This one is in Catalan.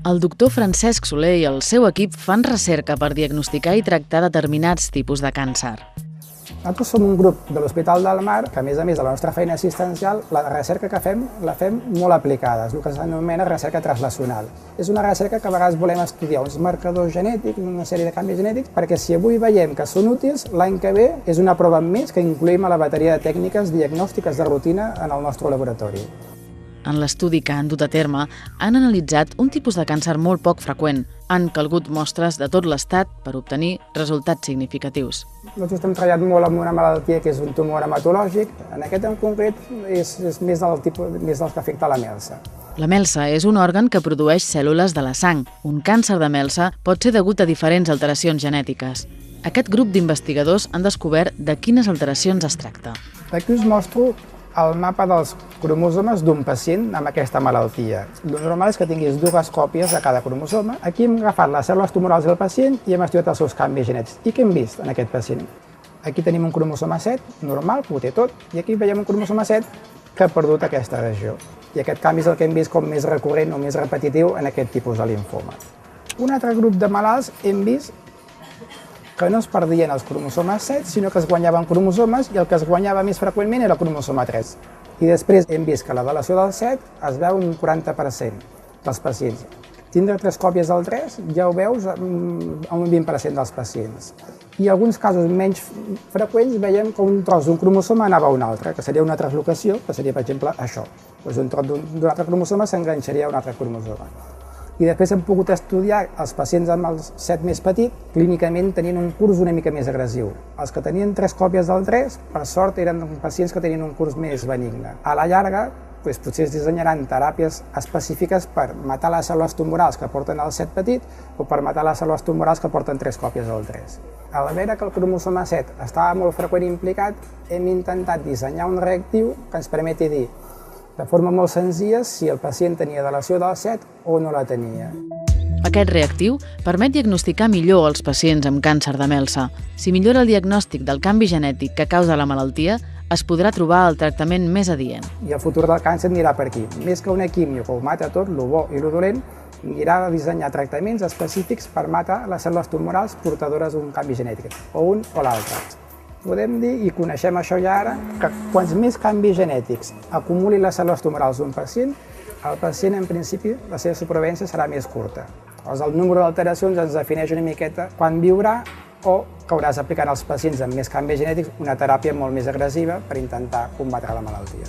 El doctor Francesc Soler i el seu equip fan recerca per diagnosticar i tractar determinats tipus de càncer. Nosaltres som un grup de l'Hospital del Mar que, a més de la nostra feina assistencial, la recerca que fem la fem molt aplicada, és el que s'anomena recerca translacional. És una recerca que a vegades volem estudiar uns marcadors genètics, una sèrie de canvis genètics, perquè si avui veiem que són útils, l'any que ve és una prova més que incluïm a la bateria de tècniques diagnòstiques de rutina en el nostre laboratori. En l'estudi que han dut a terme, han analitzat un tipus de càncer molt poc freqüent. Han calgut mostres de tot l'estat per obtenir resultats significatius. Nosaltres estem treballant molt amb una malaltia que és un tumor hematològic. En aquest en concret és més del que afecta la melsa. La melsa és un òrgan que produeix cèl·lules de la sang. Un càncer de melsa pot ser degut a diferents alteracions genètiques. Aquest grup d'investigadors han descobert de quines alteracions es tracta. Aquí us mostro el mapa dels cromosomes d'un pacient amb aquesta malaltia. El normal és que tinguis dues còpies de cada cromosoma. Aquí hem agafat les cèl·lules tumorals del pacient i hem estudiat els seus canvis genètics. I què hem vist en aquest pacient? Aquí tenim un cromosoma 7, normal, que ho té tot, i aquí veiem un cromosoma 7 que ha perdut aquesta regió. I aquest canvi és el que hem vist com més recurrent o més repetitiu en aquest tipus de linfoma. Un altre grup de malalts hem vist que no es perdien els cromosomes 7, sinó que es guanyaven cromosomes i el que es guanyava més freqüentment era el cromosoma 3. I després hem vist que la deleció del 7 es veu un 40% dels pacients. Tindre 3 còpies del 3 ja ho veus en un 20% dels pacients. I en alguns casos menys freqüents veiem que un tros d'un cromosoma anava a un altre, que seria una translocació, que seria, per exemple, això. Un tros d'un altre cromosoma s'enganxaria a un altre cromosoma. I després hem pogut estudiar els pacients amb el 7 més petit, clínicament tenien un curs una mica més agressiu. Els que tenien 3 còpies del 3, per sort, eren pacients que tenien un curs més benigne. A la llarga, potser es dissenyaran teràpies específiques per matar les cèl·lules tumorals que porten el 7 petit o per matar les cèl·lules tumorals que porten 3 còpies del 3. A veure que el cromosoma 7 estava molt freqüent implicat, hem intentat dissenyar un reactiu que ens permeti dir de forma molt senzilla si el pacient tenia deleció del 7 o no la tenia. Aquest reactiu permet diagnosticar millor els pacients amb càncer de melsa. Si millora el diagnòstic del canvi genètic que causa la malaltia, es podrà trobar el tractament més adient. I el futur del càncer anirà per aquí. Més que una quimio que ho mata tot, el bo i el dolent, anirà a dissenyar tractaments específics per matar les cèl·lules tumorals portadores d'un canvi genètic, o un o l'altre. Podem dir, i coneixem això ja ara, que quants més canvis genètics acumulin les cèl·lules tumorals d'un pacient, el pacient, en principi, la seva supervivència serà més curta. El número d'alteracions ens defineix una miqueta quan viurà o que hauràs aplicant als pacients amb més canvis genètics una teràpia molt més agressiva per intentar combatre la malaltia.